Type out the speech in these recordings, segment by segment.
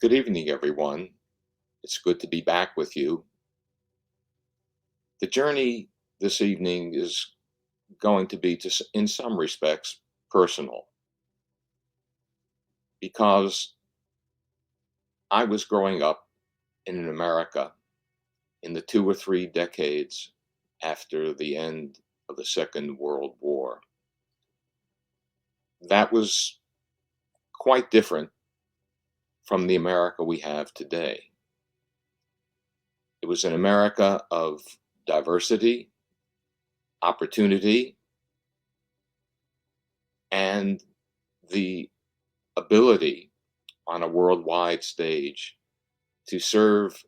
Good evening, everyone. It's good to be back with you. The journey this evening is going to be, in some respects, personal because I was growing up in America in the 2 or 3 decades after the end of the Second World War. That was quite different from the America we have today. It was an America of diversity, opportunity, and the ability on a worldwide stage to serve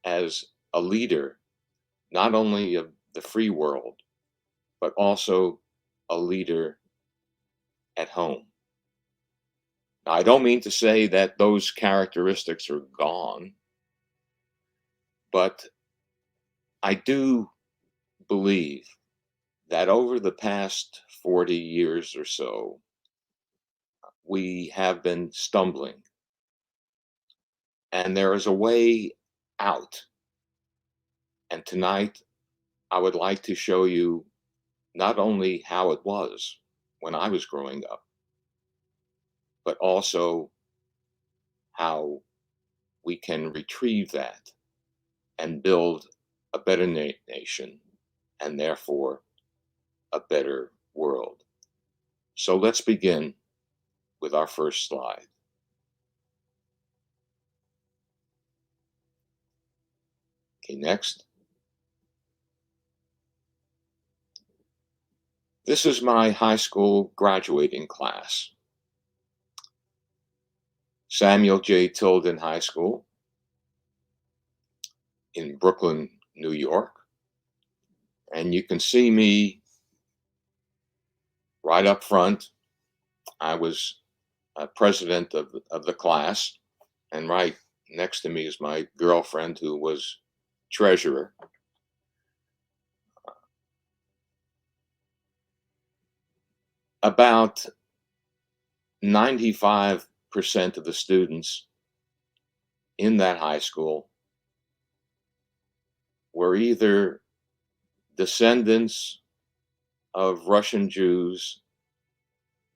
as a leader, not only of the free world, but also a leader at home. Now, I don't mean to say that those characteristics are gone, but I do believe that over the past 40 years or so, we have been stumbling, and there is a way out. And tonight, I would like to show you not only how it was when I was growing up, but also how we can retrieve that and build a better nation and therefore a better world. So let's begin with our first slide. Okay, next. This is my high school graduating class. Samuel J. Tilden High School in Brooklyn, New York. And you can see me right up front. I was president of the class, and right next to me is my girlfriend who was treasurer. About 95% of the students in that high school were either descendants of Russian Jews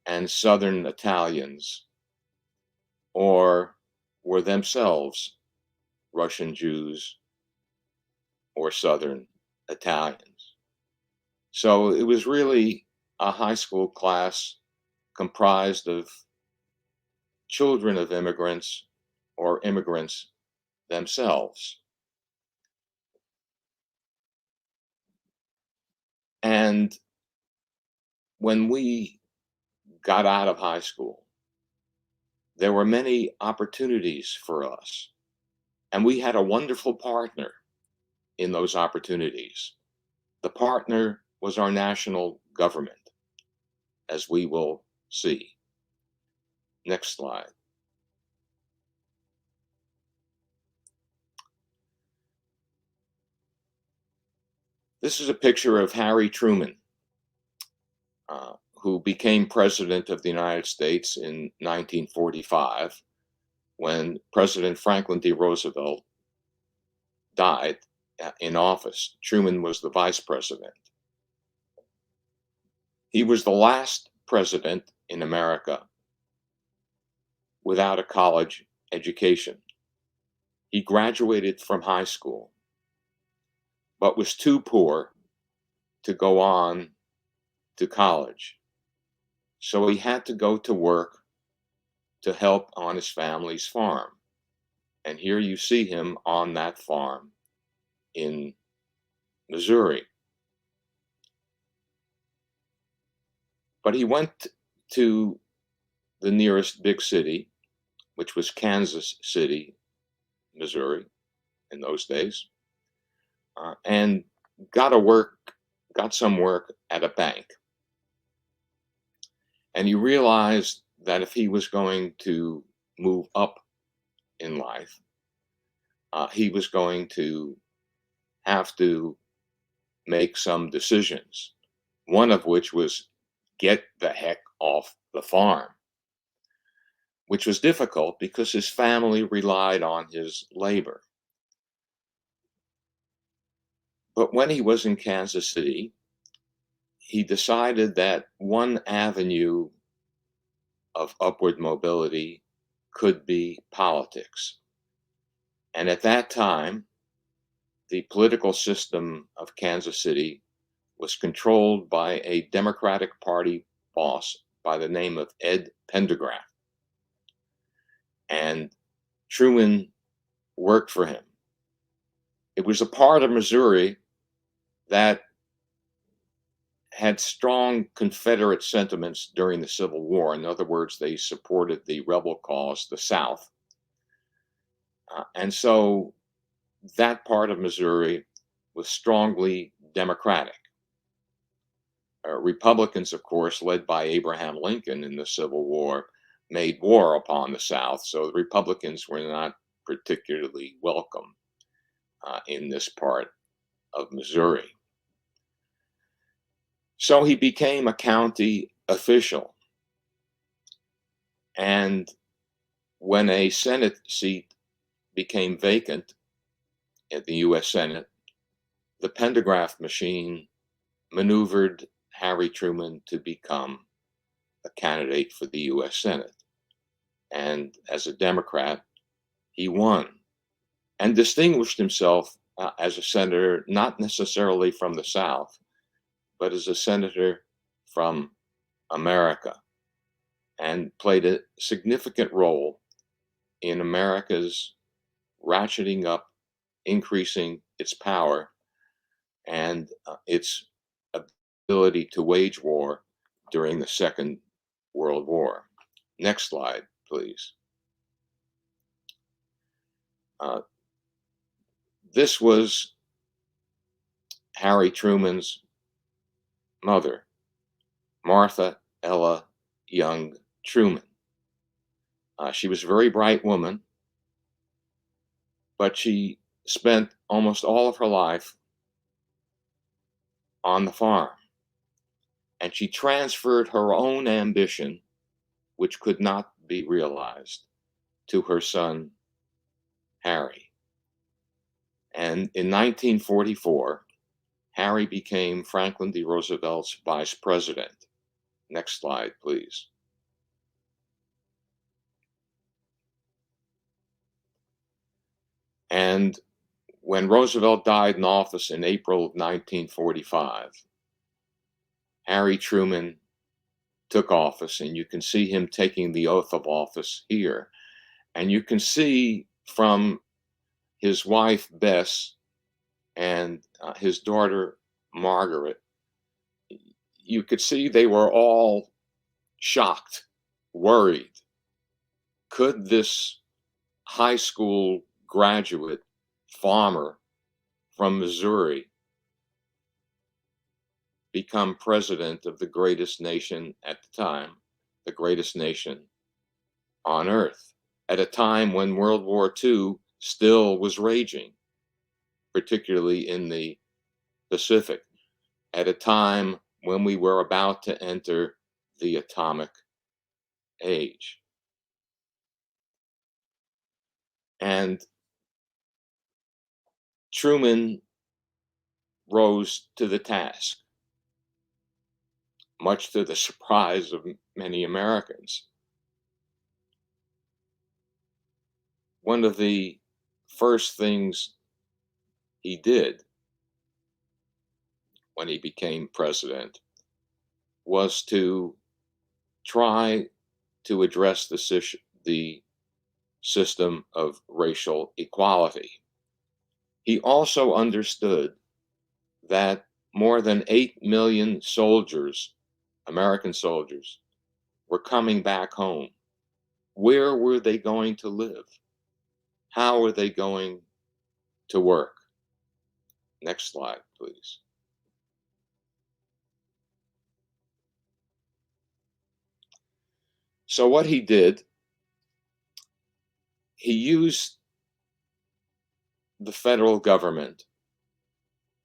and Southern Italians, or were themselves Russian Jews or Southern Italians. So it was really a high school class comprised of children of immigrants or immigrants themselves. And when we got out of high school, there were many opportunities for us. And we had a wonderful partner in those opportunities. The partner was our national government, as we will see. Next slide. This is a picture of Harry Truman, who became president of the United States in 1945 when President Franklin D. Roosevelt died in office. Truman was the vice president. He was the last president in America without a college education. He graduated from high school, but was too poor to go on to college. So he had to go to work to help on his family's farm. And here you see him on that farm in Missouri. But he went to the nearest big city, which was Kansas City, Missouri, in those days, and got some work at a bank. And he realized that if he was going to move up in life, he was going to have to make some decisions, one of which was get the heck off the farm. which was difficult because his family relied on his labor. But when he was in Kansas City, he decided that one avenue of upward mobility could be politics. And at that time, the political system of Kansas City was controlled by a Democratic Party boss by the name of Ed Pendergraft. And Truman worked for him. It was a part of Missouri that had strong Confederate sentiments during the Civil War. In other words, they supported the rebel cause, the South. And so that part of Missouri was strongly Democratic. Republicans, of course, led by Abraham Lincoln in the Civil War, made war upon the South. So the Republicans were not particularly welcome in this part of Missouri. So he became a county official. And when a Senate seat became vacant at the US Senate, the Pendergraft machine maneuvered Harry Truman to become a candidate for the US Senate. And as a Democrat, he won and distinguished himself as a senator, not necessarily from the South, but as a senator from America, and played a significant role in America's ratcheting up, increasing its power and its ability to wage war during the Second World War. Next slide, please. This was Harry Truman's mother, Martha Ella Young Truman. She was a very bright woman, but she spent almost all of her life on the farm. And she transferred her own ambition, which could not be realized, to her son, Harry. And in 1944, Harry became Franklin D. Roosevelt's vice president. Next slide, please. And when Roosevelt died in office in April of 1945, Harry Truman took office, and you can see him taking the oath of office here. And you can see from his wife, Bess, and his daughter, Margaret, you could see they were all shocked, worried. Could this high school graduate farmer from Missouri become president of the greatest nation at the time, the greatest nation on earth, at a time when World War II still was raging, particularly in the Pacific, at a time when we were about to enter the atomic age. And Truman rose to the task, much to the surprise of many Americans. One of the first things he did when he became president was to try to address the system of racial equality. He also understood that more than 8 million soldiers, American soldiers, were coming back home. Where were they going to live? How were they going to work? Next slide, please. So what he did, he used the federal government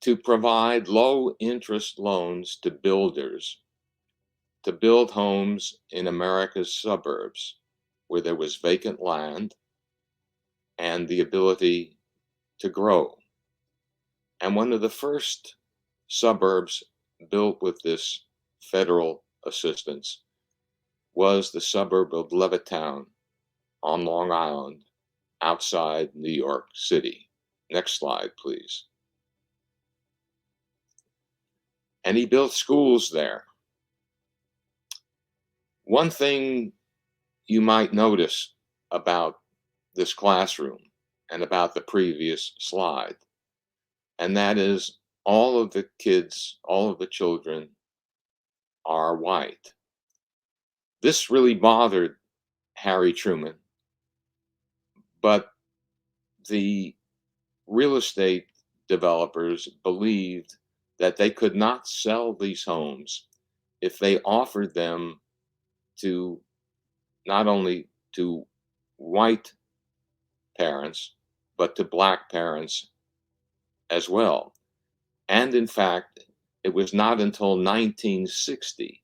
to provide low interest loans to builders to build homes in America's suburbs where there was vacant land and the ability to grow. And one of the first suburbs built with this federal assistance was the suburb of Levittown on Long Island outside New York City. Next slide, please. And he built schools there. One thing you might notice about this classroom and about the previous slide, and that is all of the kids, all of the children are white. This really bothered Harry Truman, but the real estate developers believed that they could not sell these homes if they offered them to not only to white parents, but to black parents as well. And in fact, it was not until 1960,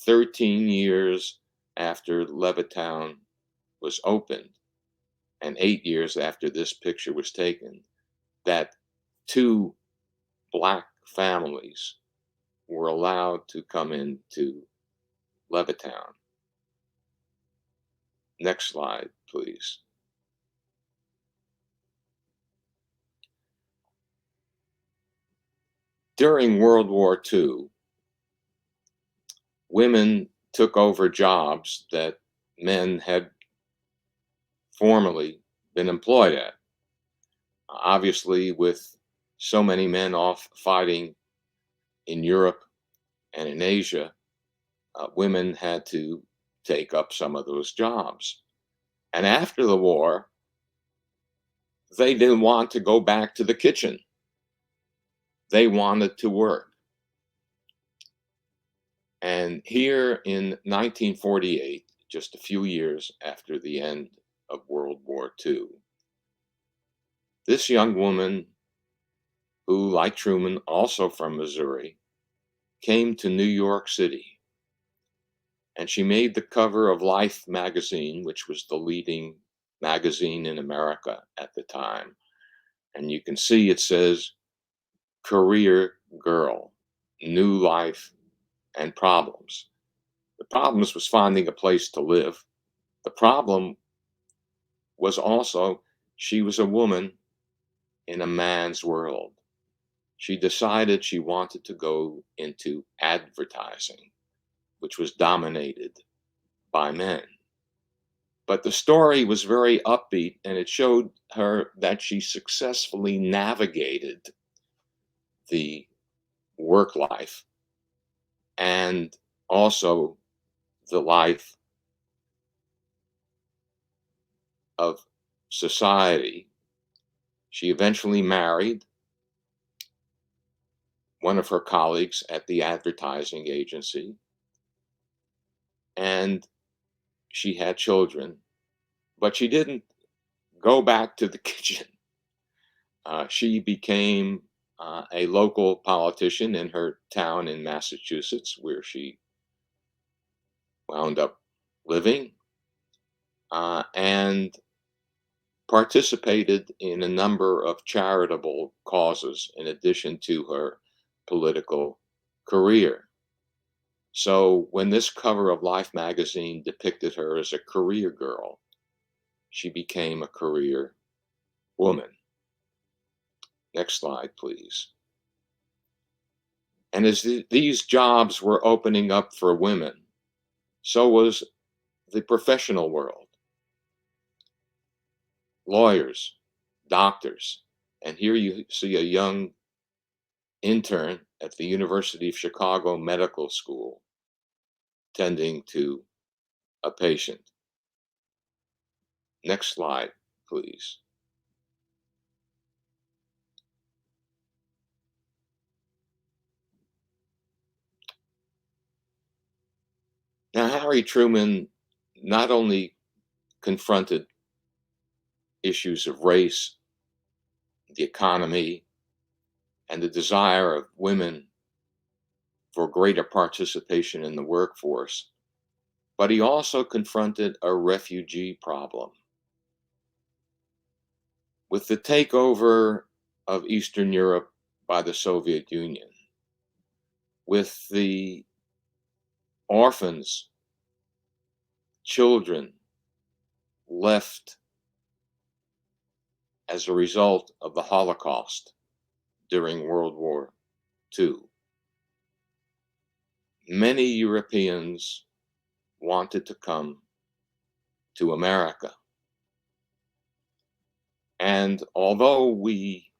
13 years after Levittown was opened, and 8 years after this picture was taken, that two black families were allowed to come into Levittown. Next slide, please. During World War II, women took over jobs that men had formerly been employed at. Obviously, with so many men off fighting in Europe and in Asia, women had to take up some of those jobs. And after the war, they didn't want to go back to the kitchen. They wanted to work. And here in 1948, just a few years after the end of World War II, this young woman, who, like Truman, also from Missouri, came to New York City. And she made the cover of Life magazine, which was the leading magazine in America at the time. And you can see it says, "Career Girl, New Life and Problems." The problems was finding a place to live. The problem was also she was a woman in a man's world. She decided she wanted to go into advertising, which was dominated by men. But the story was very upbeat, and it showed her that she successfully navigated the work life and also the life of society. She eventually married one of her colleagues at the advertising agency, and she had children, but she didn't go back to the kitchen. She became a local politician in her town in Massachusetts, where she wound up living, and participated in a number of charitable causes in addition to her political career. So when this cover of Life magazine depicted her as a career girl, she became a career woman. Next slide, please. And as these jobs were opening up for women, so was the professional world. Lawyers, doctors, and here you see a young intern at the University of Chicago Medical School tending to a patient. Next slide, please. Now, Harry Truman not only confronted issues of race, the economy, and the desire of women for greater participation in the workforce, but he also confronted a refugee problem. With the takeover of Eastern Europe by the Soviet Union, with the orphans, children left as a result of the Holocaust during World War II, many Europeans wanted to come to America. And although we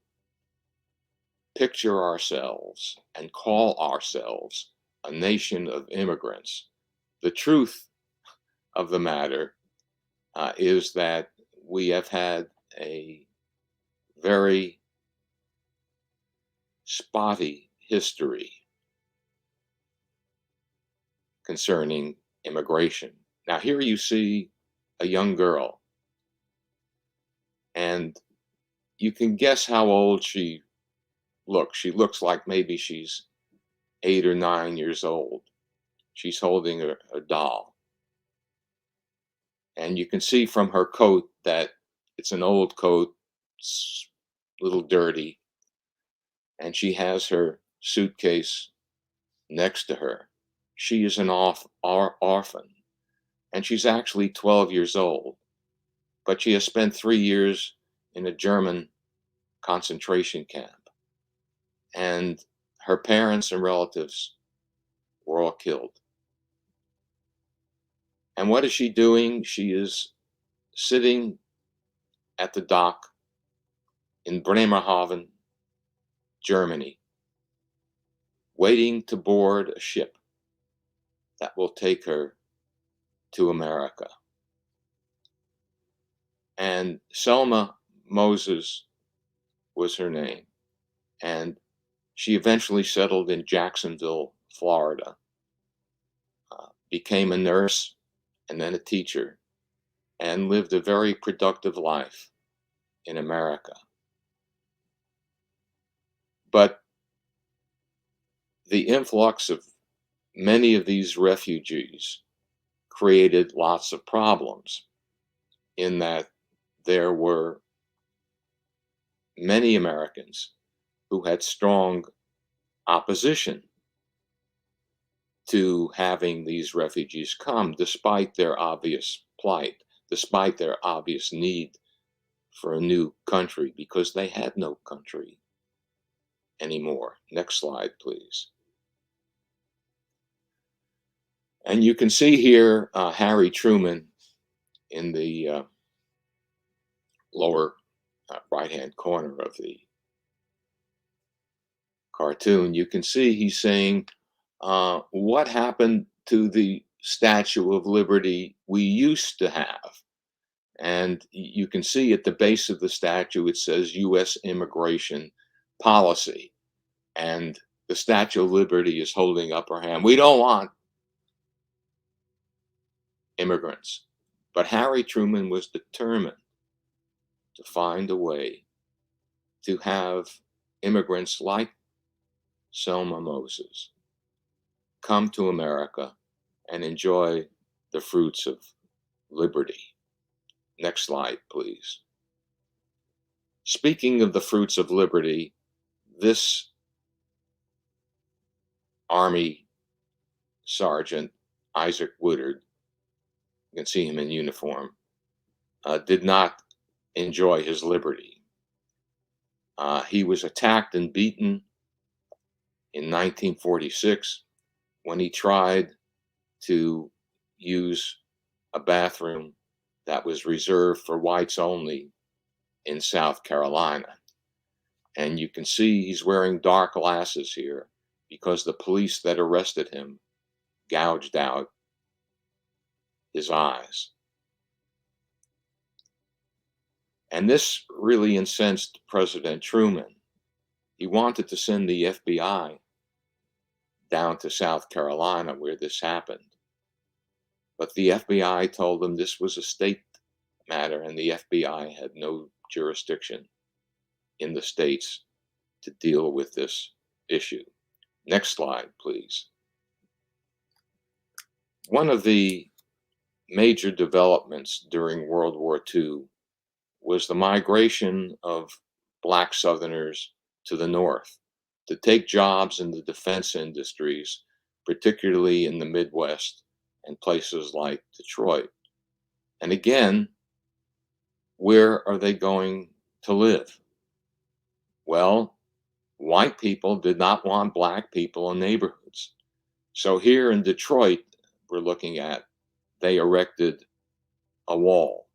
picture ourselves and call ourselves a nation of immigrants, the truth of the matter is that we have had a very spotty history concerning immigration. Now, here you see a young girl, and you can guess how old she looks. She looks like maybe she's 8 or 9 years old. She's holding a doll. And you can see from her coat that it's an old coat, it's a little dirty, and she has her suitcase next to her. She is an orphan, and she's actually 12 years old, but she has spent 3 years in a German concentration camp, and her parents and relatives were all killed. And what is she doing? She is sitting at the dock in Bremerhaven, Germany, waiting to board a ship that will take her to America. And Selma Moses was her name. And she eventually settled in Jacksonville, Florida, became a nurse and then a teacher, and lived a very productive life in America. But the influx of many of these refugees created lots of problems in that there were many Americans who had strong opposition to having these refugees come, despite their obvious plight, despite their obvious need for a new country, because they had no country anymore. Next slide, please. And you can see here Harry Truman in the lower right-hand corner of the cartoon. You can see he's saying, what happened to the Statue of Liberty we used to have? And you can see at the base of the statue, it says U.S. immigration policy. And the Statue of Liberty is holding up her hand. We don't want immigrants. But Harry Truman was determined to find a way to have immigrants like Selma Moses come to America and enjoy the fruits of liberty. Next slide, please. Speaking of the fruits of liberty, this Army Sergeant, Isaac Woodard, you can see him in uniform, did not enjoy his liberty. He was attacked and beaten in 1946 when he tried to use a bathroom that was reserved for whites only in South Carolina. And you can see he's wearing dark glasses here because the police that arrested him gouged out his eyes. And this really incensed President Truman. He wanted to send the FBI down to South Carolina where this happened. But the FBI told him this was a state matter and the FBI had no jurisdiction in the states to deal with this issue. Next slide, please. One of the major developments during World War II was the migration of Black Southerners to the North to take jobs in the defense industries, particularly in the Midwest and places like Detroit. And again, where are they going to live? Well, white people did not want Black people in neighborhoods. So here in Detroit, we're looking at, they erected a wall.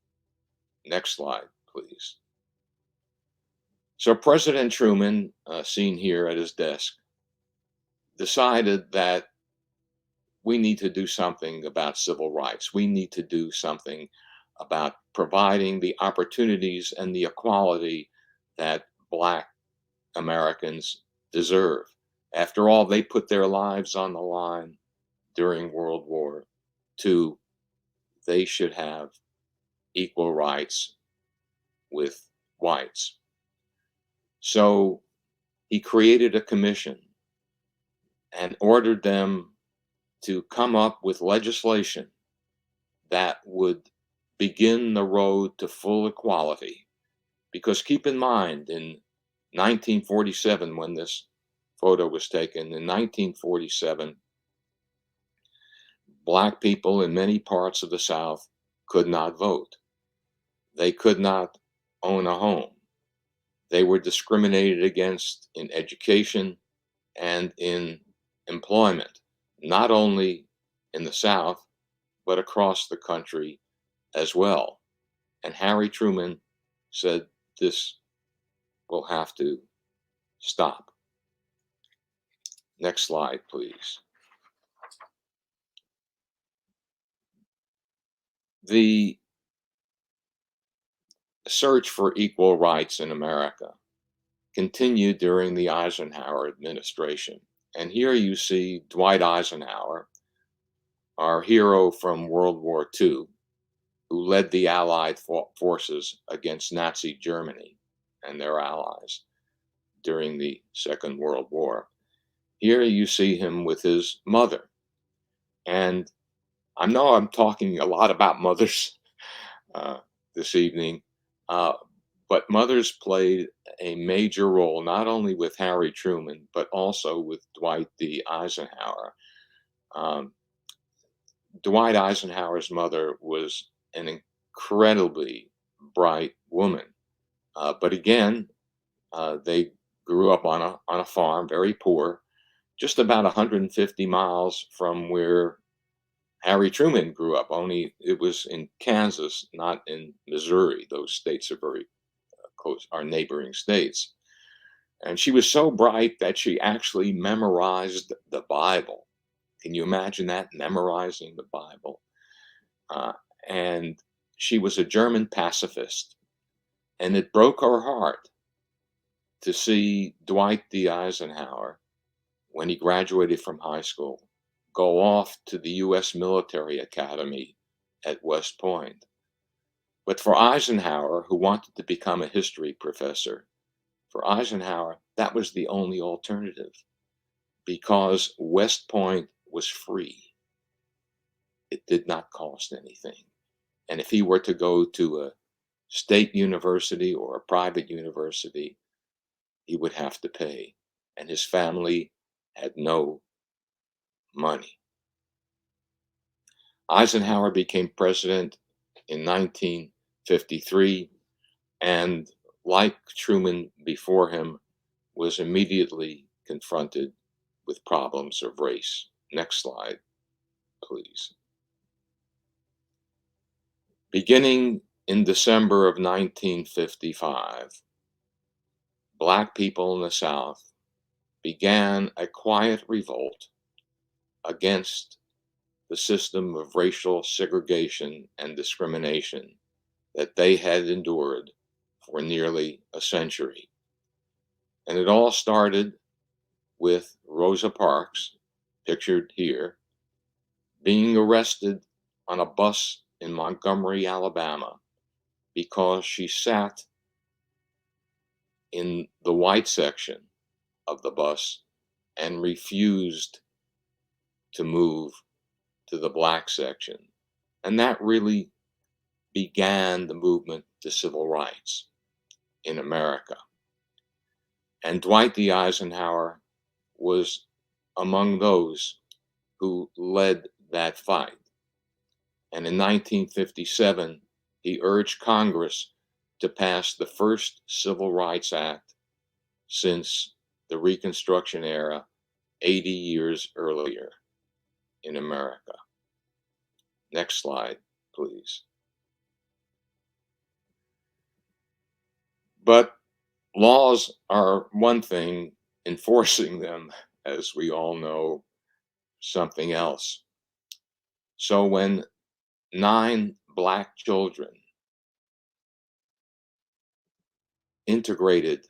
Next slide, please. So President Truman, seen here at his desk, decided that we need to do something about civil rights. We need to do something about providing the opportunities and the equality that Black Americans deserve. After all, they put their lives on the line during World War II. They should have equal rights with whites. So he created a commission and ordered them to come up with legislation that would begin the road to full equality. Because keep in mind, in 1947, when this photo was taken, in 1947, Black people in many parts of the South could not vote. They could not own a home. They were discriminated against in education and in employment, not only in the South, but across the country as well. And Harry Truman said, this will have to stop. Next slide, please. The search for equal rights in America continued during the Eisenhower administration. And here you see Dwight Eisenhower, our hero from World War II, who led the Allied forces against Nazi Germany and their allies during the Second World War. Here you see him with his mother. And I know I'm talking a lot about mothers uh, this evening, uh, but mothers played a major role, not only with Harry Truman, but also with Dwight D. Eisenhower. Um, Dwight Eisenhower's mother was an incredibly bright woman. But again, they grew up on a farm, very poor, just about 150 miles from where Harry Truman grew up. Only it was in Kansas, not in Missouri. Those states are very close, our neighboring states. And she was so bright that she actually memorized the Bible. Can you imagine that, memorizing the Bible? Uh, and she was a German pacifist. And it broke her heart to see Dwight D. Eisenhower, when he graduated from high school, go off to the U.S. Military Academy at West Point. But for Eisenhower, who wanted to become a history professor, for Eisenhower, that was the only alternative because West Point was free. It did not cost anything. And if he were to go to a state university or a private university, he would have to pay. And his family had no money. Eisenhower became president in 1953 and, like Truman before him, was immediately confronted with problems of race. Next slide, please. Beginning in December of 1955, Black people in the South began a quiet revolt against the system of racial segregation and discrimination that they had endured for nearly a century. And it all started with Rosa Parks, pictured here, being arrested on a bus in Montgomery, Alabama, because she sat in the white section of the bus and refused to move to the black section. And that really began the movement to civil rights in America. And Dwight D. Eisenhower was among those who led that fight. And in 1957, he urged Congress to pass the first Civil Rights Act since the Reconstruction era 80 years earlier in America. Next slide, please. But laws are one thing, enforcing them, as we all know, something else. So when 9 Black children integrated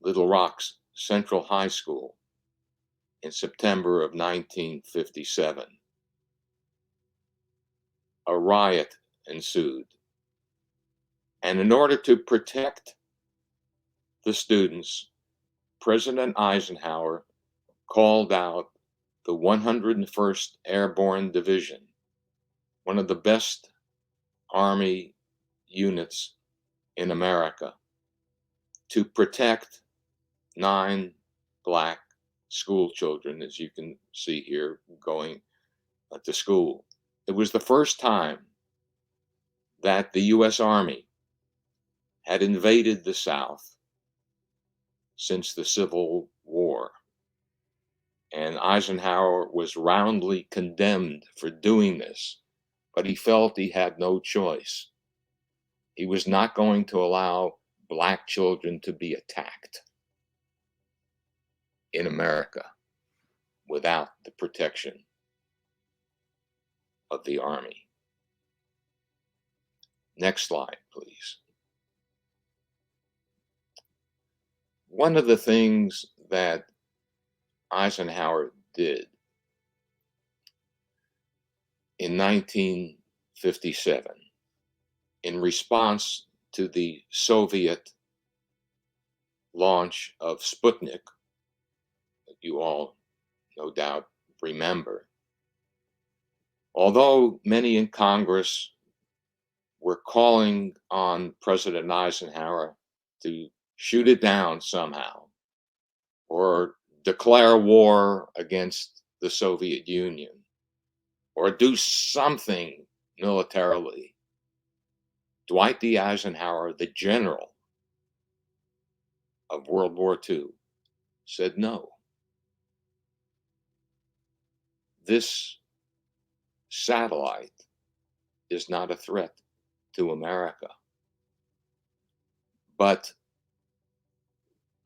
Little Rock's Central High School in September of 1957, a riot ensued. And in order to protect the students, President Eisenhower called out the 101st Airborne Division, one of the best Army units in America, to protect 9 Black school children, as you can see here, going to school. It was the first time that the U.S. Army had invaded the South since the Civil War. And Eisenhower was roundly condemned for doing this, but he felt he had no choice. He was not going to allow Black children to be attacked in America without the protection of the Army. Next slide, please. One of the things that Eisenhower did in 1957 in response to the Soviet launch of Sputnik, that you all no doubt remember, although many in Congress were calling on President Eisenhower to shoot it down somehow or declare war against the Soviet Union or do something militarily, Dwight D. Eisenhower, the general of World War II, said no. This satellite is not a threat to America, but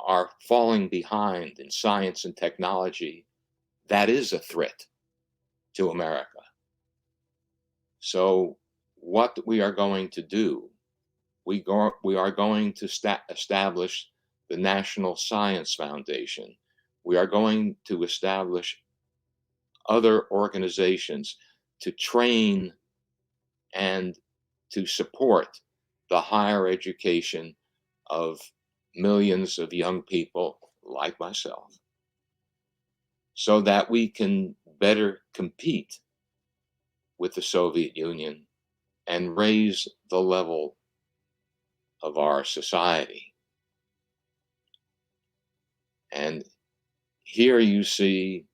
are falling behind in science and technology, that is a threat to America. So what we are going to do, we are going to establish the National Science Foundation. We are going to establish other organizations to train and to support the higher education of millions of young people like myself, so that we can better compete with the Soviet Union and raise the level of our society. And here you see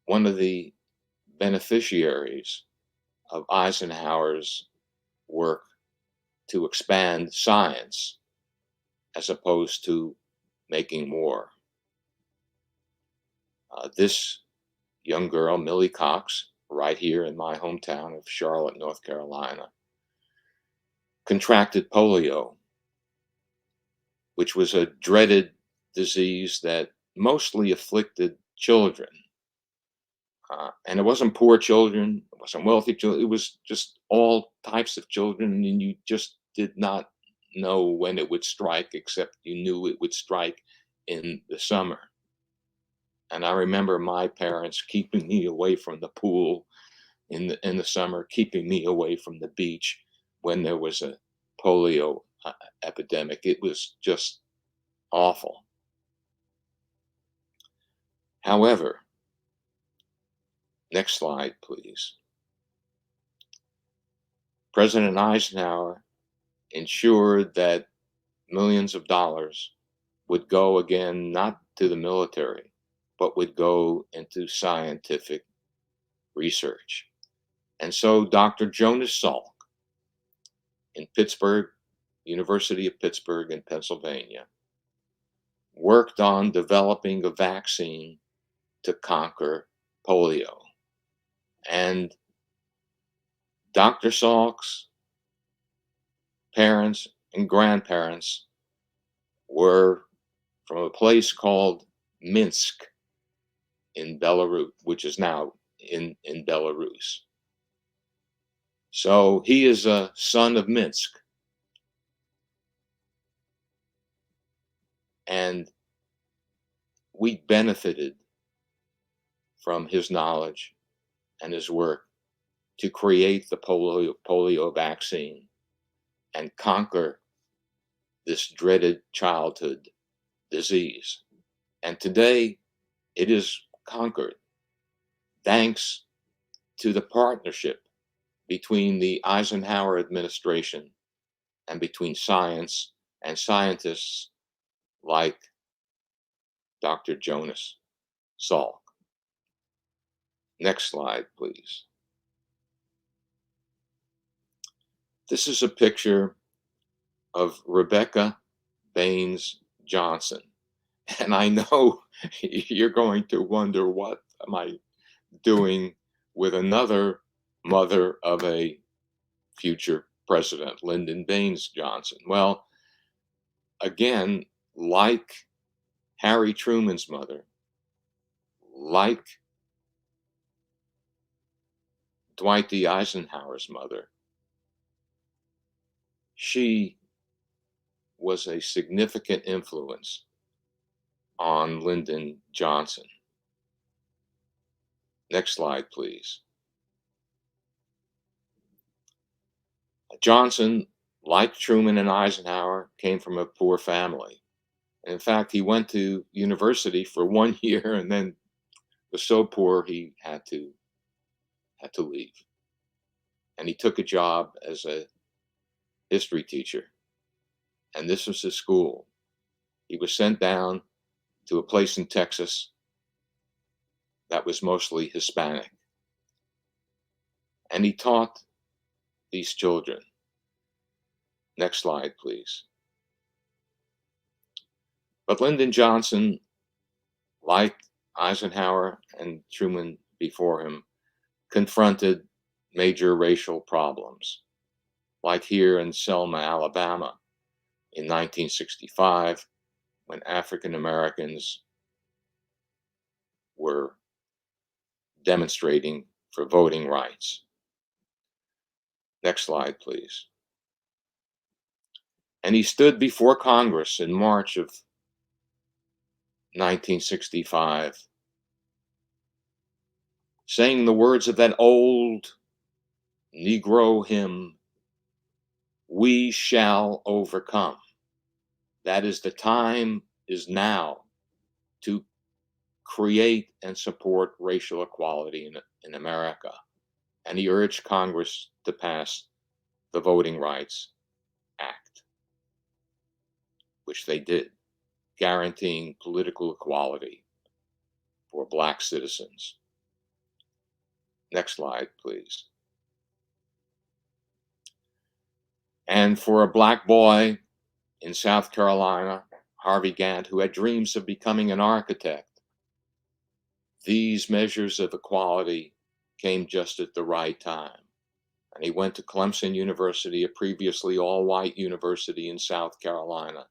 one of the beneficiaries of Eisenhower's work to expand science as opposed to making war. This young girl, Millie Cox, right here in my hometown of Charlotte, North Carolina, contracted polio, which was a dreaded disease that mostly afflicted children. And it wasn't poor children, it wasn't wealthy children, it was just all types of children, and you just did not know when it would strike, except you knew it would strike in the summer. And I remember my parents keeping me away from the pool in the summer, keeping me away from the beach when there was a polio epidemic. It was just awful. However, Next slide, please. President Eisenhower ensured that millions of dollars would go again, not to the military, but would go into scientific research. And so Dr. Jonas Salk in Pittsburgh, University of Pittsburgh in Pennsylvania, worked on developing a vaccine to conquer polio. And Dr. Salk's parents and grandparents were from a place called Minsk in Belarus, which is now in Belarus. So he is a son of Minsk. And we benefited from his knowledge and his work to create the polio vaccine and conquer this dreaded childhood disease. And today it is conquered thanks to the partnership between the Eisenhower administration and between science and scientists like Dr. Jonas Salk. Next slide, please. This is a picture of Rebecca Baines Johnson. And I know you're going to wonder, what am I doing with another mother of a future president, Lyndon Baines Johnson? Well, again, like Harry Truman's mother, like Dwight D. Eisenhower's mother, she was a significant influence on Lyndon Johnson. Next slide, please. Johnson, like Truman and Eisenhower, came from a poor family. And in fact, he went to university for 1 year and then was so poor he had to leave. And he took a job as a history teacher. And this was his school. He was sent down to a place in Texas that was mostly Hispanic. And he taught these children. Next slide, please. But Lyndon Johnson, like Eisenhower and Truman before him, confronted major racial problems, like here in Selma, Alabama, in 1965, when African Americans were demonstrating for voting rights. Next slide, please. And he stood before Congress in March of 1965, saying the words of that old Negro hymn, "We shall overcome." That is, the time is now to create and support racial equality in America. And he urged Congress to pass the Voting Rights Act, which they did, guaranteeing political equality for Black citizens. Next slide, please. And for a Black boy in South Carolina, Harvey Gantt, who had dreams of becoming an architect, these measures of equality came just at the right time. And he went to Clemson University, a previously all-white university in South Carolina,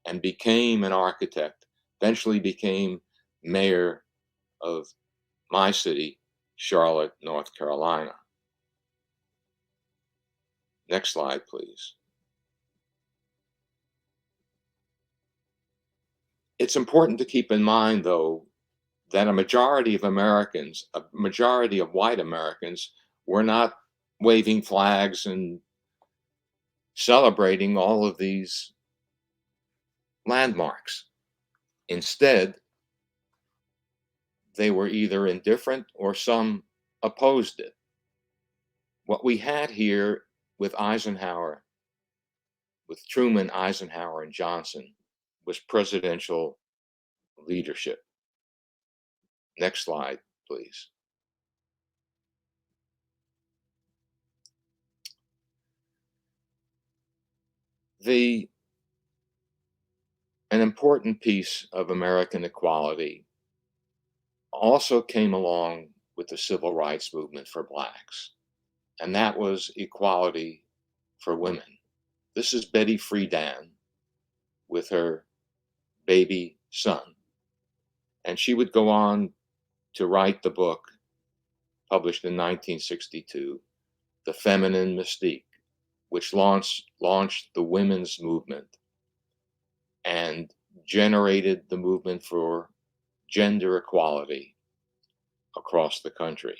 and became an architect, eventually became mayor of my city, Charlotte, North Carolina. Next slide, please. It's important to keep in mind, though, that a majority of Americans, a majority of white Americans, were not waving flags and celebrating all of these landmarks. Instead, they were either indifferent or some opposed it. What we had here with Eisenhower, with Truman, Eisenhower, and Johnson was presidential leadership. Next slide, please. The An important piece of American equality also came along with the civil rights movement for blacks, and that was equality for women. This is Betty Friedan with her baby son, and she would go on to write the book published in 1962, The Feminine Mystique, which launched the women's movement and generated the movement for gender equality across the country.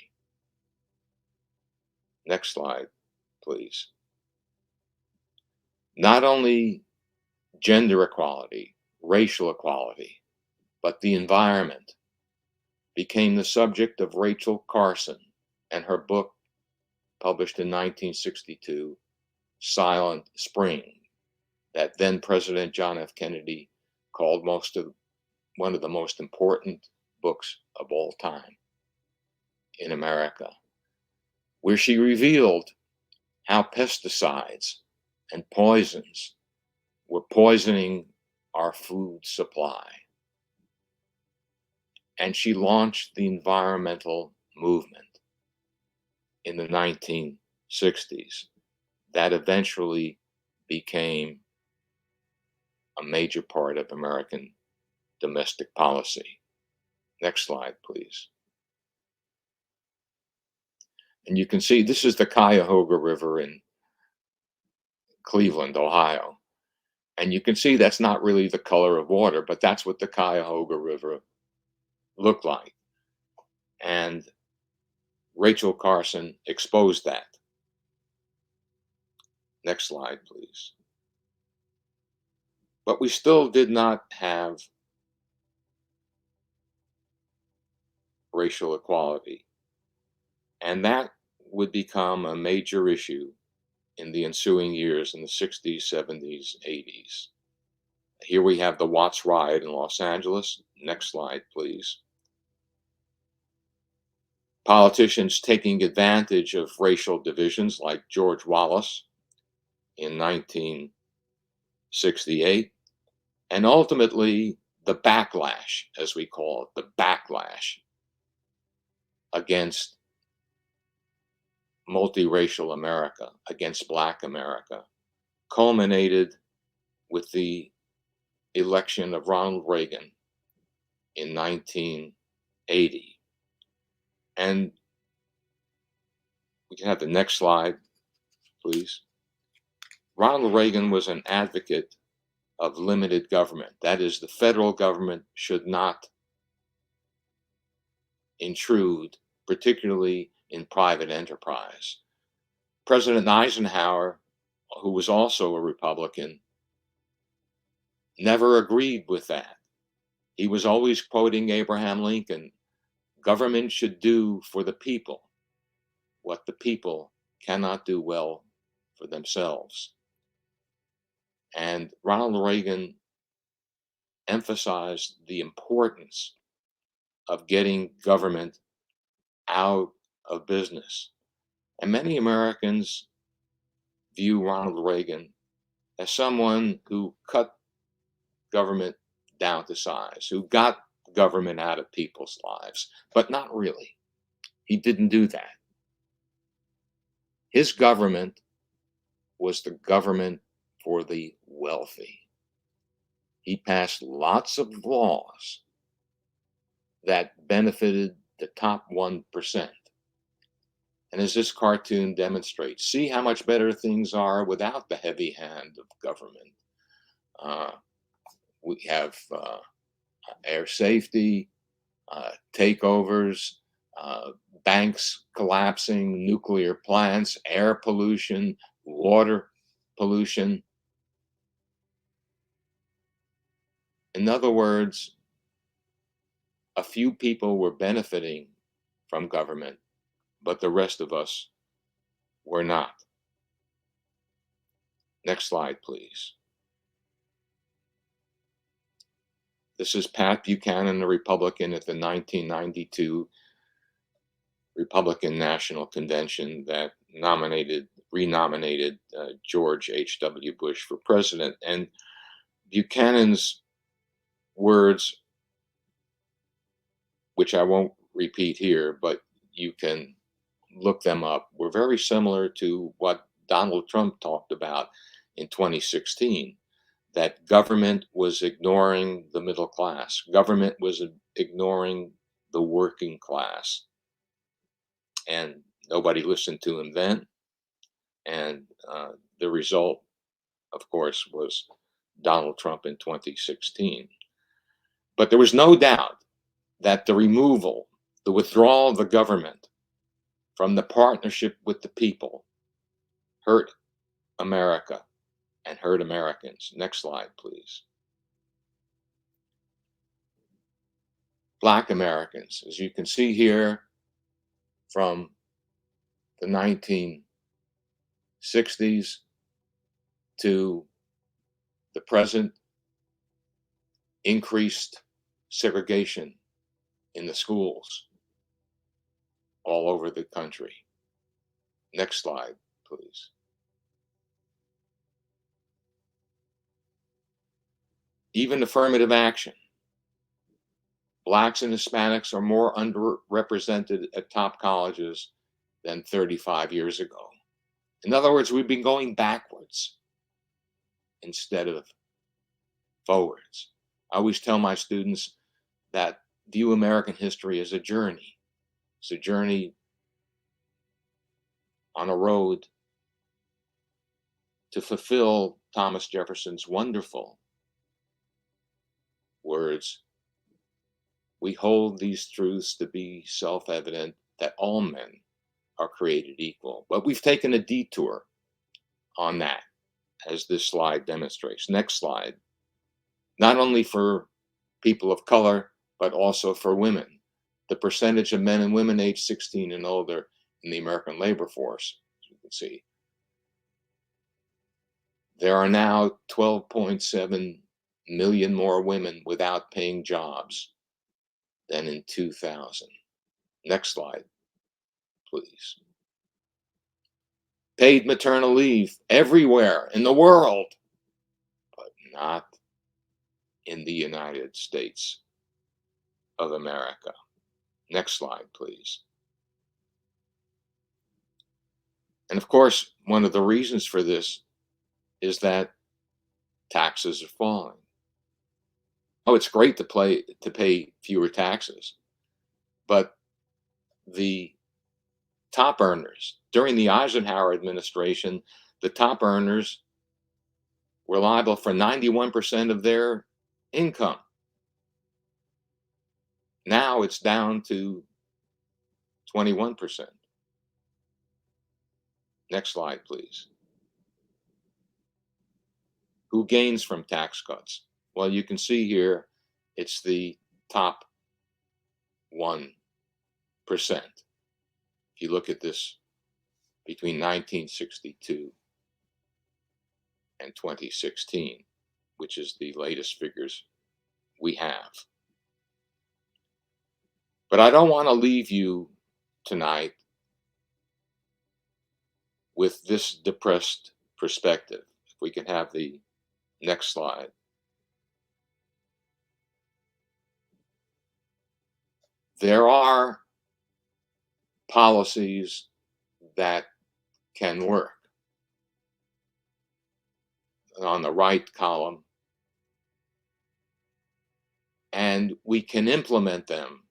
Next slide, please. Not only gender equality, racial equality, but the environment became the subject of Rachel Carson and her book published in 1962, Silent Spring, that then President John F. Kennedy called one of the most important books of all time in America, where she revealed how pesticides and poisons were poisoning our food supply. And she launched the environmental movement in the 1960s that eventually became a major part of American domestic policy. Next slide, please. And you can see this is the Cuyahoga River in Cleveland, Ohio. And you can see that's not really the color of water, but that's what the Cuyahoga River looked like. And Rachel Carson exposed that. Next slide, please. But we still did not have racial equality. And that would become a major issue in the ensuing years in the 60s, 70s, 80s. Here we have the Watts riot in Los Angeles. Next slide, please. Politicians taking advantage of racial divisions like George Wallace in 1968, and ultimately the backlash, as we call it, the backlash against multiracial America, against Black America, culminated with the election of Ronald Reagan in 1980. And we can have the next slide, please. Ronald Reagan was an advocate of limited government. That is, the federal government should not intrude, particularly in private enterprise. President Eisenhower, who was also a Republican, never agreed with that. He was always quoting Abraham Lincoln, government should do for the people what the people cannot do well for themselves. And Ronald Reagan emphasized the importance of getting government out of business. And many Americans view Ronald Reagan as someone who cut government down to size, who got government out of people's lives, but not really. He didn't do that. His government was the government for the wealthy. He passed lots of laws that benefited the top 1%. And as this cartoon demonstrates, see how much better things are without the heavy hand of government. We have air safety, takeovers, banks collapsing, nuclear plants, air pollution, water pollution. In other words, a few people were benefiting from government, but the rest of us were not. Next slide, please. This is Pat Buchanan, a Republican at the 1992 Republican National Convention that renominated George H.W. Bush for president. And Buchanan's words, which I won't repeat here, but you can look them up, were very similar to what Donald Trump talked about in 2016, that government was ignoring the middle class, government was ignoring the working class, and nobody listened to him then. And the result, of course, was Donald Trump in 2016. But there was no doubt that the withdrawal of the government from the partnership with the people hurt America and hurt Americans. Next slide, please. Black Americans, as you can see here, from the 1960s to the present, increased segregation in the schools all over the country. Next slide, please. Even affirmative action. Blacks and Hispanics are more underrepresented at top colleges than 35 years ago. In other words, we've been going backwards instead of forwards. I always tell my students that view American history as a journey. It's a journey on a road to fulfill Thomas Jefferson's wonderful words. We hold these truths to be self-evident that all men are created equal. But we've taken a detour on that, as this slide demonstrates. Next slide. Not only for people of color, but also for women. The percentage of men and women aged 16 and older in the American labor force, as you can see. There are now 12.7 million more women without paying jobs than in 2000. Next slide, please. Paid maternal leave everywhere in the world, but not in the United States of America. Next slide, please. And of course, one of the reasons for this is that taxes are falling. Oh, it's great to pay fewer taxes, but the top earners during the Eisenhower administration, the top earners were liable for 91% of their income. Now it's down to 21%. Next slide, please. Who gains from tax cuts? Well, you can see here, it's the top 1%. If you look at this between 1962 and 2016, which is the latest figures we have. But I don't want to leave you tonight with this depressed perspective. If we can have the next slide. There are policies that can work. On the right column, and we can implement them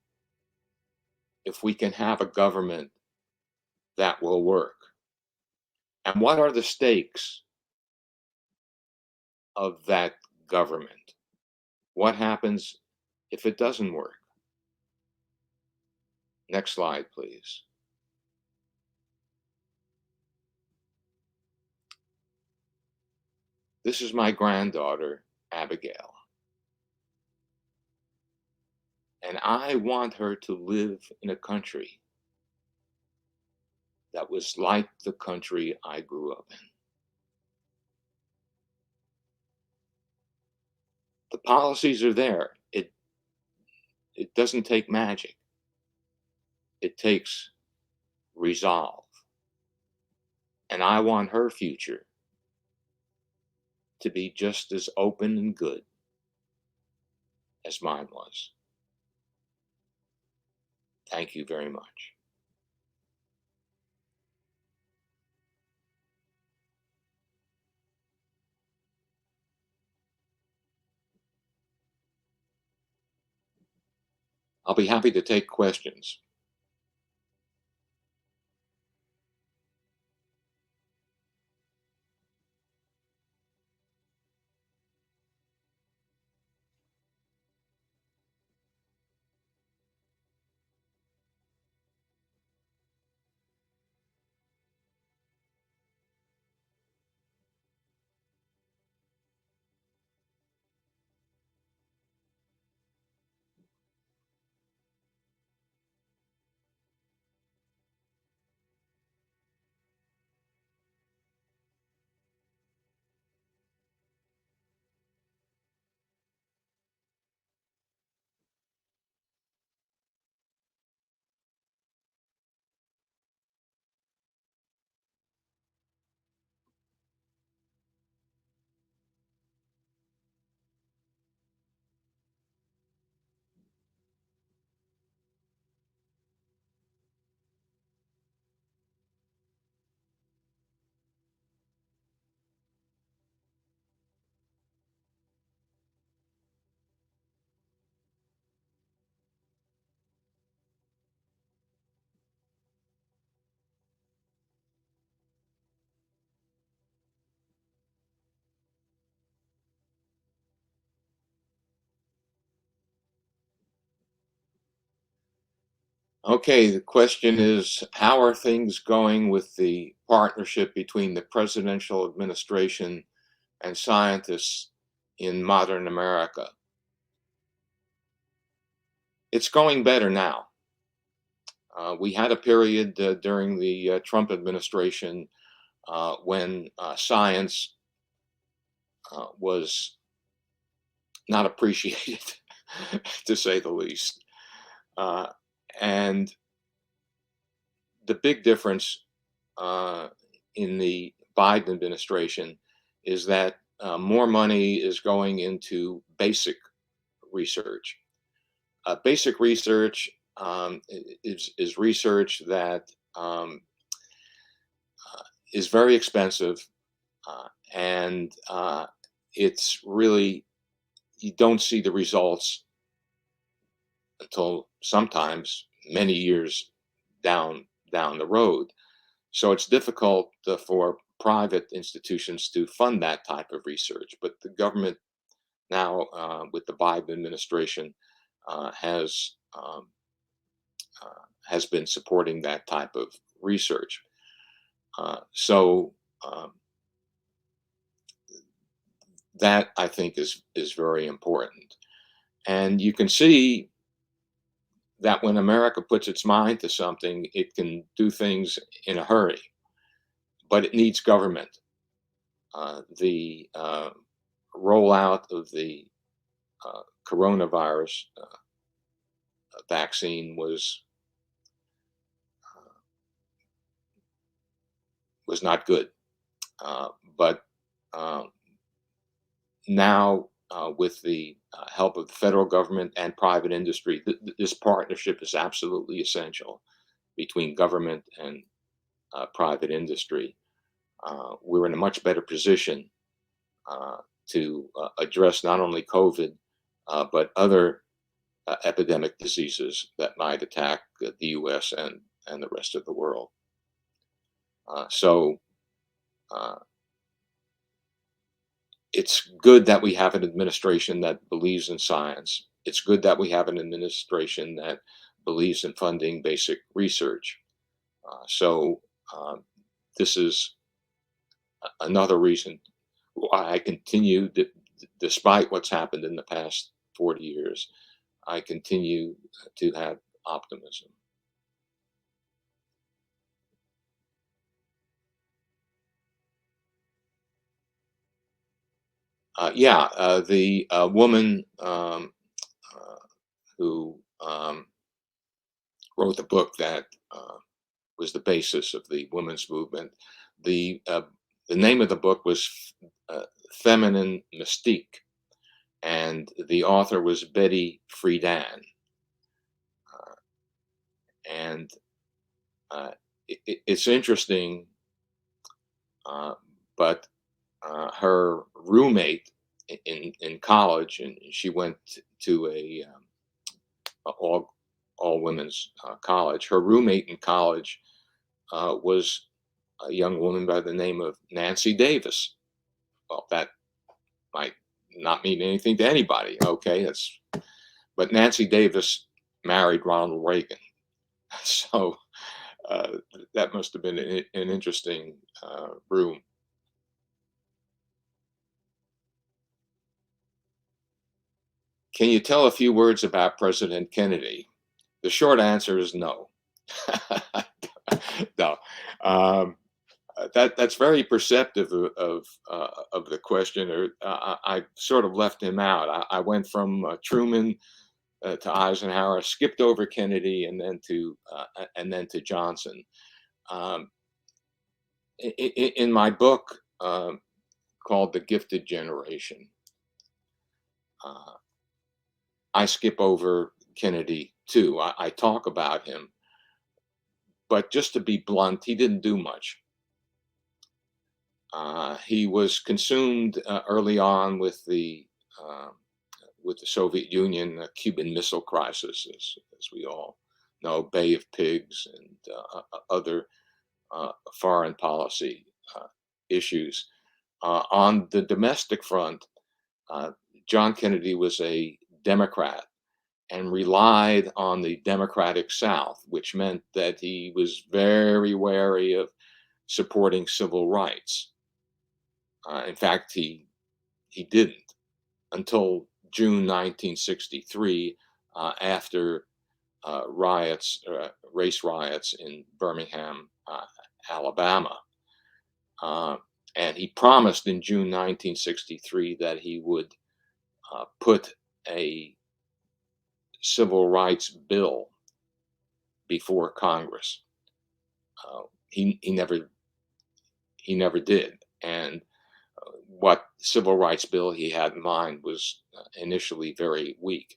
if we can have a government that will work. And what are the stakes of that government? What happens if it doesn't work? Next slide, please. This is my granddaughter, Abigail. And I want her to live in a country that was like the country I grew up in. The policies are there. It doesn't take magic. It takes resolve. And I want her future to be just as open and good as mine was. Thank you very much. I'll be happy to take questions. Okay, the question is, how are things going with the partnership between the presidential administration and scientists in modern America? It's going better now. We had a period during the Trump administration when science was not appreciated, to say the least. Uh, and the big difference uh, in the Biden administration is that more money is going into basic research. Basic research is research that is very expensive, and it's really, you don't see the results until sometimes many years down the road. So it's difficult for private institutions to fund that type of research. But the government now, with the Biden administration, has has been supporting that type of research. So that, I think, is very important. And you can see that when America puts its mind to something, it can do things in a hurry, but it needs government. The rollout of the coronavirus vaccine was not good, but uh, now, with the help of the federal government and private industry, this partnership is absolutely essential between government and private industry. We're in a much better position uh, to address not only COVID, but other epidemic diseases that might attack the U.S. and the rest of the world. So uh, it's good that we have an administration that believes in science. It's good that we have an administration that believes in funding basic research. So um, this is another reason why I continue, despite what's happened in the past 40 years, I continue to have optimism. Yeah, the woman uh, who wrote the book that was the basis of the women's movement. The uh, the name of the book was Feminine Mystique, and the author was Betty Friedan. Uh, and it's interesting, uh, but her roommate in college, and she went to a all women's college. Her roommate in college was a young woman by the name of Nancy Davis. Well, that might not mean anything to anybody. Okay, that's but Nancy Davis married Ronald Reagan, so uh, that must have been an interesting room. Can you tell a few words about President Kennedy? The short answer is no. No. Um, that's very perceptive of the question. Or I sort of left him out. I went from Truman to Eisenhower, skipped over Kennedy, and then to Johnson. Um, in my book called "The Gifted Generation," uh, I skip over Kennedy too. I talk about him, but just to be blunt, he didn't do much. He was consumed early on uh, with the Soviet Union, Cuban Missile Crisis, as we all know, Bay of Pigs, and other foreign policy uh, issues. On the domestic front, uh, John Kennedy was a Democrat and relied on the Democratic South, which meant that he was very wary of supporting civil rights. In fact, he didn't until June 1963, after race riots in Birmingham, Alabama. Uh, and he promised in June 1963 that he would put a civil rights bill before Congress. Uh, he never did, and what civil rights bill he had in mind was initially very weak.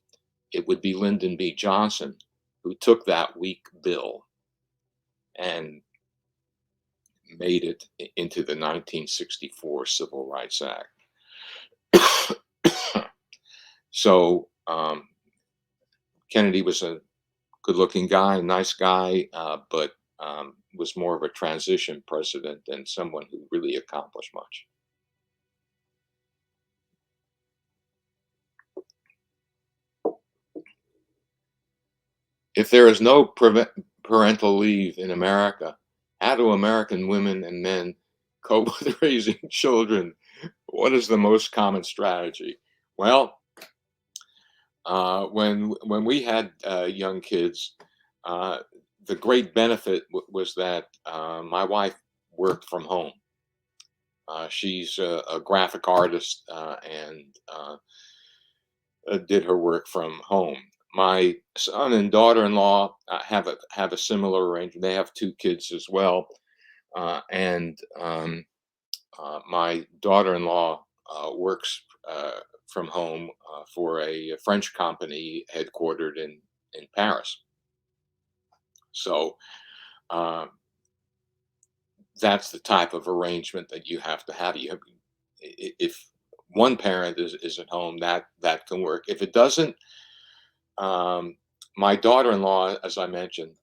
It would be Lyndon B. Johnson who took that weak bill and made it into the 1964 Civil Rights Act. So Kennedy was a good-looking guy, nice guy, but was more of a transition president than someone who really accomplished much. If there is no parental leave in America, how do American women and men cope with raising children? What is the most common strategy? Well, when we had young kids, uh, the great benefit was that my wife worked from home. She's a graphic artist and did her work from home. My son and daughter-in-law have a similar arrangement. They have two kids as well, and my daughter-in-law works from home for a French company headquartered in Paris. So uh, that's the type of arrangement that you have to have. If one parent is at home, that can work. If it doesn't, um, my daughter-in-law, as I mentioned,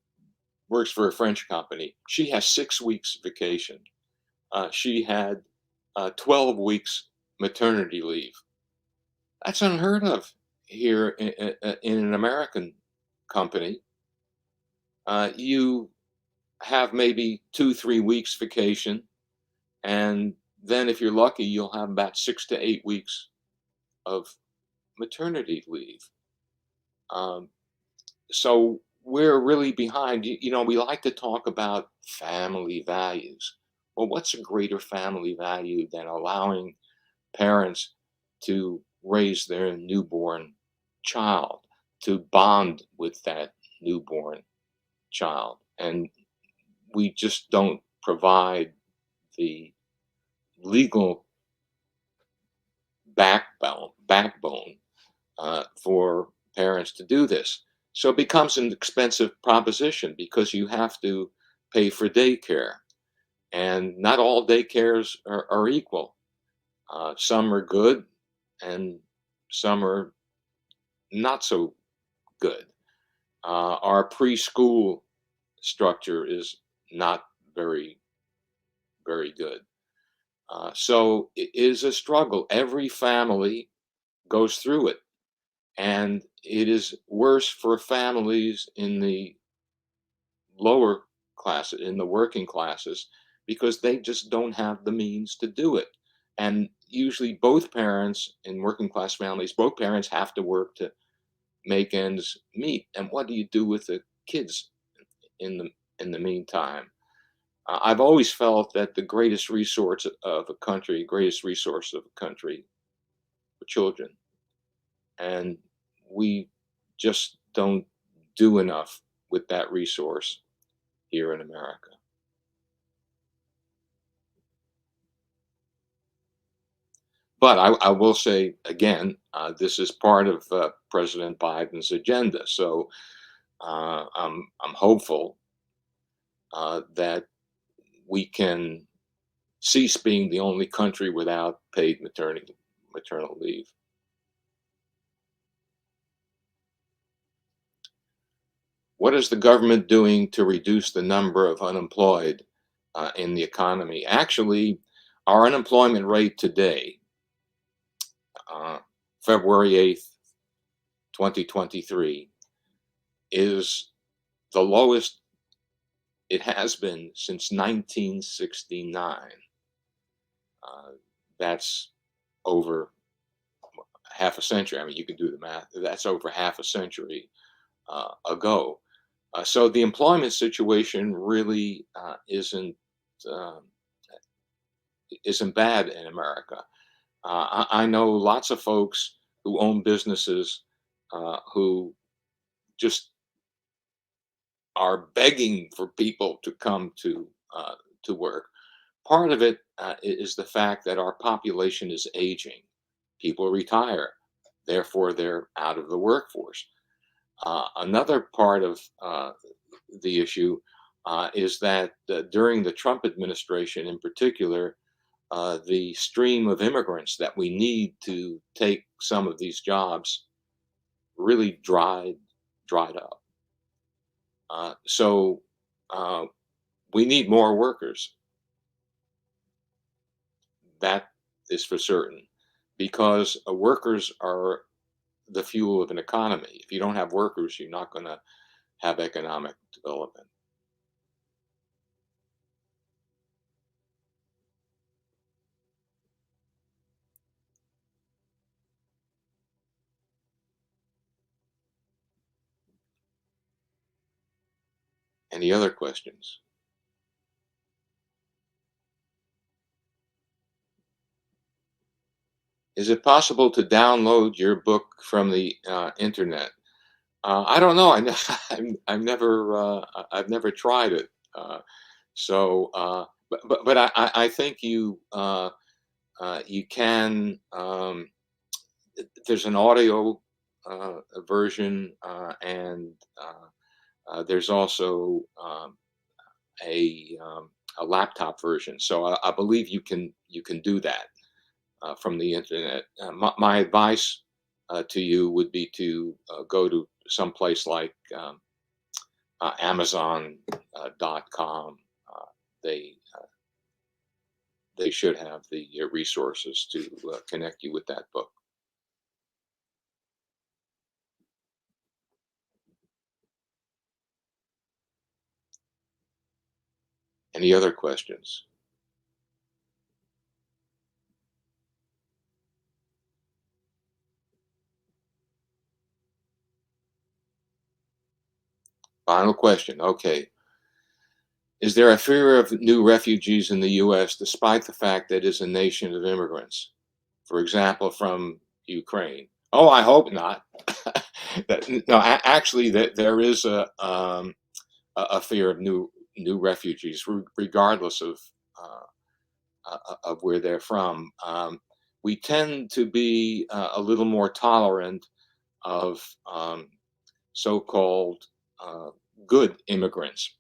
works for a French company. She has 6 weeks vacation. She had 12 weeks maternity leave. That's unheard of here in an American company. You have maybe 2, 3 weeks vacation, and then if you're lucky, you'll have about 6 to 8 weeks of maternity leave. Um, so we're really behind. We like to talk about family values. Well, what's a greater family value than allowing parents to raise their newborn child, to bond with that newborn child. And we just don't provide the legal backbone for parents to do this. So it becomes an expensive proposition because you have to pay for daycare, and not all daycares are equal. Some are good, and some are not so good. Our preschool structure is not very, very good. So it is a struggle. Every family goes through it. And it is worse for families in the lower classes, in the working classes, because they just don't have the means to do it. And usually, both parents in working class families, both parents have to work to make ends meet. And what do you do with the kids in the meantime? I've always felt that the greatest resource of a country, greatest resource of a country, for children, and we just don't do enough with that resource here in America. But I will say again, this is part of President Biden's agenda. So I'm hopeful that we can cease being the only country without paid maternal leave. What is the government doing to reduce the number of unemployed in the economy? Actually, our unemployment rate today, uh, February 8th, 2023, is the lowest it has been since 1969. Uh, that's over half a century. I mean, you can do the math. That's over half a century ago. So the employment situation really um, isn't bad in America. I know lots of folks who own businesses who just are begging for people to come to work. Part of it is the fact that our population is aging. People retire, therefore they're out of the workforce. Another part of the issue is that during the Trump administration, in particular, the stream of immigrants that we need to take some of these jobs really dried up. So uh, we need more workers. That is for certain, because workers are the fuel of an economy. If you don't have workers, you're not going to have economic development. Any other questions? Is it possible to download your book from the internet? I don't know. I've never tried it. But I think you can. There's an audio version, and there's also a laptop version. So I believe you can do that from the internet. My advice to you would be to go to some place like Amazon.com. They they should have the resources to connect you with that book. Any other questions? Final question. Okay. Is there a fear of new refugees in the U.S. despite the fact that it is a nation of immigrants? for example, from Ukraine? Oh, I hope not. No, actually, there is a fear of new refugees, regardless of where they're from. We tend to be a little more tolerant of so-called uh, good immigrants,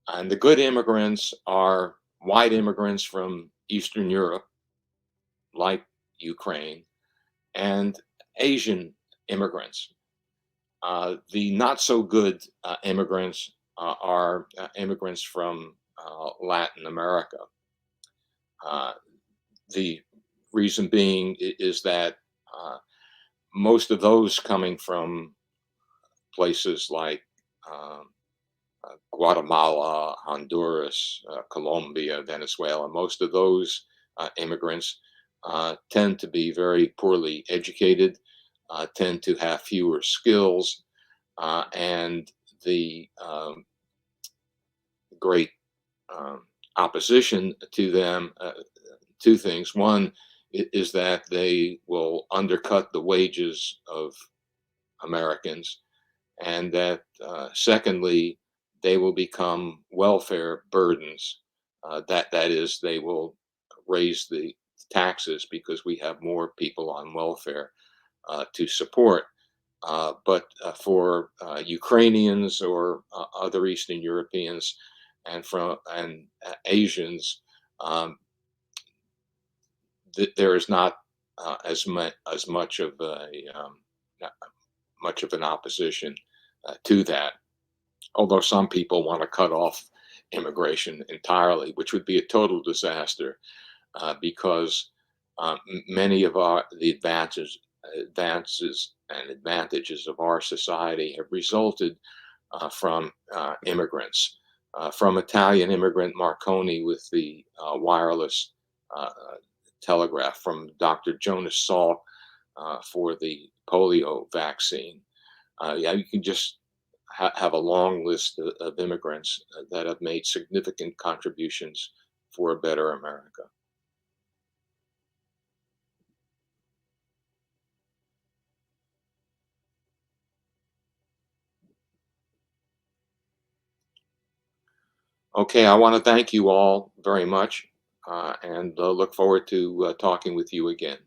and the good immigrants are white immigrants from Eastern Europe, like Ukraine, and Asian immigrants. The not so good immigrants are immigrants from Latin America. Uh, the reason being is that uh, most of those coming from places like um, Guatemala, Honduras, Colombia, Venezuela, most of those immigrants tend to be very poorly educated, tend to have fewer skills, and the great um, opposition to them, two things. One is that they will undercut the wages of Americans, and that secondly, they will become welfare burdens. That is, they will raise the taxes because we have more people on welfare to support. But for Ukrainians or other Eastern Europeans and Asians, um, there is not as much of a not much of an opposition to that. Although some people want to cut off immigration entirely, which would be a total disaster because many of the advances and advantages of our society have resulted from immigrants. From Italian immigrant Marconi with the wireless telegraph, from Dr. Jonas Salk for the polio vaccine. Yeah, you can just have a long list of immigrants that have made significant contributions for a better America. Okay, I want to thank you all very much and look forward to talking with you again.